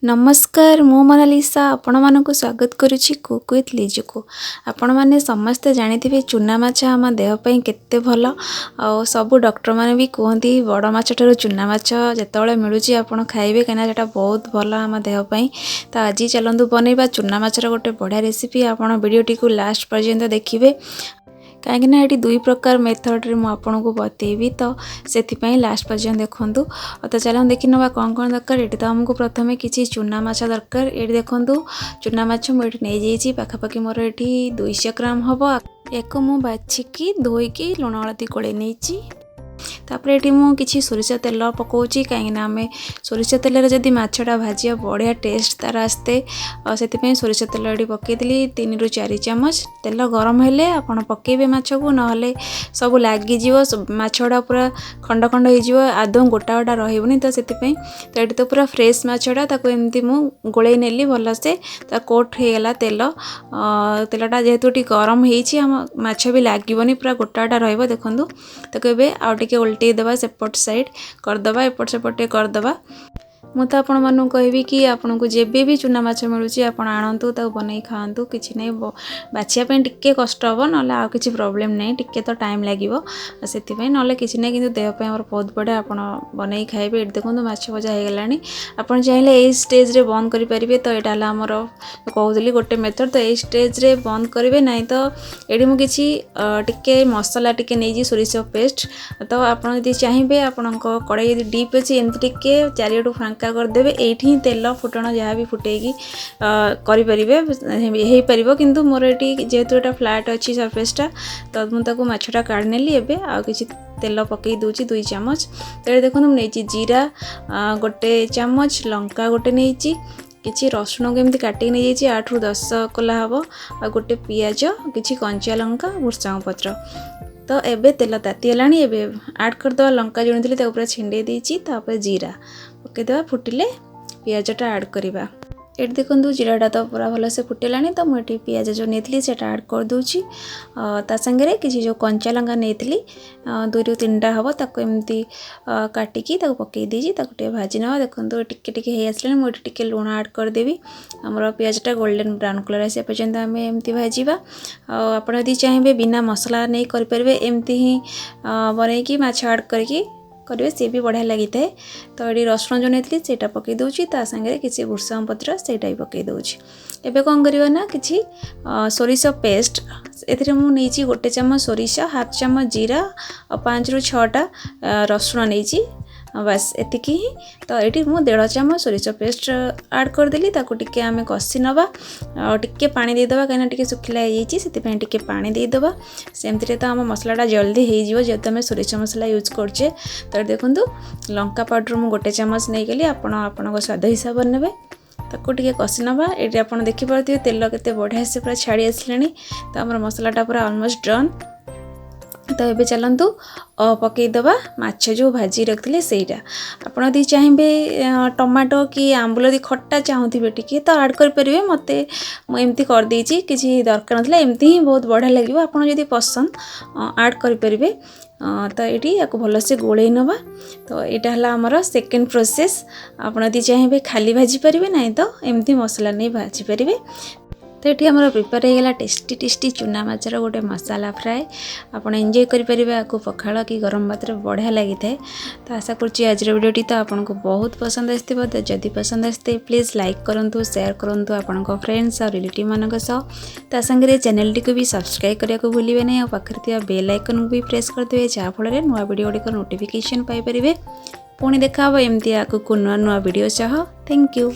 नमस्कार मो मोनालिसा आपण मानक स्वागत करुच्ची कुक विथ लिजु को। आपण मैंने समस्ते जानी चूना माछ आम देहपाई केते भल आ सबू डॉक्टर मैंने भी कहती बड़ माछ ठार चूना माछ जिते मिलूँ आप खाइबे कहीं बहुत भल आम देहपाई। तो आज चलतु बनइबा चूना माछर गोटे बढ़िया रेसिपी। आपण वीडियोटी को लास्ट पर्यंत देखिए कहीं ये दुई प्रकार मेथड रे मुझे को बतेबी तो से लास्ट पर्यंत देखूँ। तो चलो देखी ना कौन कौन दरकार। ये तो आमको प्रथम किसी चूना माछ दरकार। ये देखूँ चूना माछ मुझे नहीं जाइए पाखापाखि मोर ये 200 ग्राम हम एक मु बाछिकी धोईकी लुण हलदी गोले नहीं। तापर ये मुझे सोरिष तेल पकाऊँगी कहीं आम सोरिष तेल जदि माछटा भाजिया बढ़िया टेस्ट तार आसते से सोरिष तेल ये पकईदी 3 ରୁ 4 ଚାମଚ। तेल गरम हेले आपड़ पकेबे माछ को ना सब लगिज माछड़ा पूरा खंड खंड हो आदौ गोटा गोटा रही तो तो ये तो पूरा फ्रेश माछड़ा एमती मु गोले नेली भलसे कोट होगला तेलटा जेहेतु गरम हो माछ भी लगे पूरा गोटा गोटा रही। देखूँ तो आउटे उल्टे देवा सेपट साइड करदे एपट सेपटे करदे। मुझे आपण मानू कहबी कि आपन को जेबे भी चूना माछ मिलूँ आपण आणतु बनई खातु किसी नहीं बाछियापी टिके कष्ट हम ना आ कि प्रोब्लेम नहीं टिके तो टाइम लगे से ना कि नहीं कि देहपाई बहुत बढ़िया आप बनई खाइबे। देखो माछ भजा हो गला आप चाहिए यही स्टेज रे बंद करेंगे। तो यहाँ आमर कहूली गोटे मेथड तो यही स्टेज रे बंद करेंगे ना तो ये मुझे टिके मसला टिके नहीं सोरिष पेस्ट तो आपड़ चाहिए आपण कड़ाई डीप अच्छी एमती टिके चारिटू फांका करदे ये तेल फुटण जहाँ भी फुटेगी करें किंतु मोर ये जेहेतु यहाँ फ्लैट अच्छी सरफेसटा तो मुझे माछटा काढ़ी नेली एबे आ किसी तेल पकई दूची 2 चामच। तो ये देखो मुझे जीरा गोटे चामच लंका गोटे नहीं किसी रसुण को एमती काटिक नहीं जाइए 8 ରୁ 10 कोला हम आ गोटे पियाज किसी कंचा लंका भुर्संग पत्र। तो एबे तेल ताती गलानी एबे ऐड करदे लंका जो पूरा छिंडे देची तापर जीरा पकईदे फुटिले पियाजटा ऐड करवा। ये देखो जीराटा तो पूरा भल से फुटेला तो मुझे पियाज जो नहीं से ऐड कर दूची सागे किसी जो कंचा लंका नहीं 2 ରୁ 3ଟା हम ताको एमती काटिकी पकई देजी भाजी ना। देखो टिके आसला मुझे टिके लुण ऐड करदेवी आमर पियाजटा गोल्डन ब्राउन कलर आसा पर्यंत आम एमती भाजवा। आप चाहिए बिना मसला नहीं करें एमती ही बनईकी माछ ऐड करके करेंगे सी भी बढ़िया लगी था। तो ये रसुण जो नहीं सेटा पकई दूची सागे किसी भुर्संग पत्र सेटा भी पकई दूची। एबे कौन करवा ना कि सोरिष पेस्ट ए मुझे गोटे चामच सोरिष 1/2 चामच जीरा और 5 ରୁ 6ଟା रसुण नहीं बस एतिकी ही। तो ये मुझे 1.5 चामच सोरिष पेस्ट ऐड करदेली टिके आम कषि नवा और टिके पानी देदेबा कहीं टिके सुखिला हो टिके पानी देदेबा सेमती तो आम मसलाटा जल्दी हो जेहेतु आम सोरिष मसला यूज करछे। तो देखो लंका पाउडर मुझे गोटे चामच नहीं गली आपण स्वाद हिसाब से ने ताको टिके कषि नवा। ये आप देखिपे तेल केते बढ़िया से पूरा छाड़ी आसलानी तो आम मसलाटा पूरा ऑलमोस्ट डन। तो ये चलतु पकईदे माछ जो भाजी रखते सेटा आपड़ यदि चाहिए टमाटो कि आंबुल यदि खट्टा चाहूबे टिके तो ऐड करेंगे। मत एमती करदे किसी दरकार ना एमती ही बहुत बढ़िया लगे आपड़ यदि पसंद ऐड करेंगे। तो ये आपको भल से गोले नवा। तो यहाँ आमर सेकेंड प्रोसेस आप चाहिए खाली भाजी पारे ना तो एमती मसला नहीं भाजी पारे। तो ये आमर प्रिपेयर होगा टेस्टी चूना माछर गोटे मसाला फ्राए आप एंजॉय करेंगे आपको पखाड़ कि गरम भात बढ़िया लगी था। तो आशा करुँच आज वीडियोटी तो आपको बहुत पसंद आसो। तो जदि पसंद आसते प्लीज़ लाइक करूँ शेयर करूँ आपण फ्रेंड्स और रिलेटिव मान सागे चैनल टी भी सब्सक्राइब करने को भूलिए नहीं और पाखे बेल आइकन को भी प्रेस करदे जहाँफल नुआ वीडियो गुड़िक नोटिफिकेशन पाइपर। पुणी देखा एमती आगू नुआ नुआ वीडियो चाह। Thank you.